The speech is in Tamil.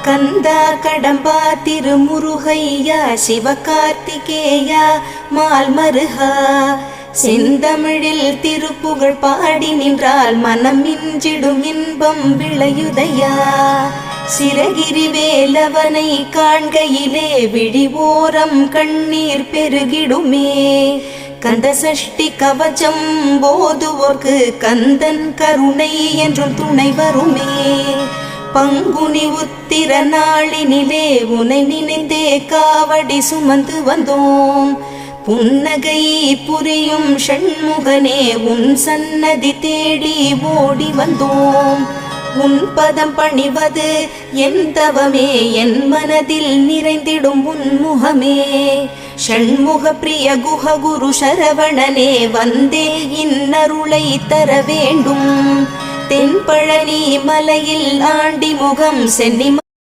கந்தா கடம்பா திருமுருகையா சிவகார்த்திகேயா மால்மருகா செந்தமிழில் திருப்புகழ் பாடி நின்றால் மனம் மிஞ்சிடும் இன்பம் விளையுதையா சிரகிரி வேலவனை காண்கையிலே விழிவோரம் கண்ணீர் பெருகிடுமே கந்த சஷ்டி கவச்சம் போதுவோர்க்கு கந்தன் கருணை என்றும் துணை வருமே பங்குனி உத்திர நாளினிலே உனை நினைந்தே காவடி சுமந்து வந்தோம் புன்னகை புரியும் ஷண்முகனே உன் சன்னதி தேடி ஓடி வந்தோம் உன் பதம் பணிவது என் தவமே என் மனதில் நிறைந்திடும் உன்முகமே ஷண்முக பிரிய குஹ குரு சரவணனே வந்தே இன்னருளை தர வேண்டும் தென்பழனி மலையில் ஆண்டி முகம் சென்னி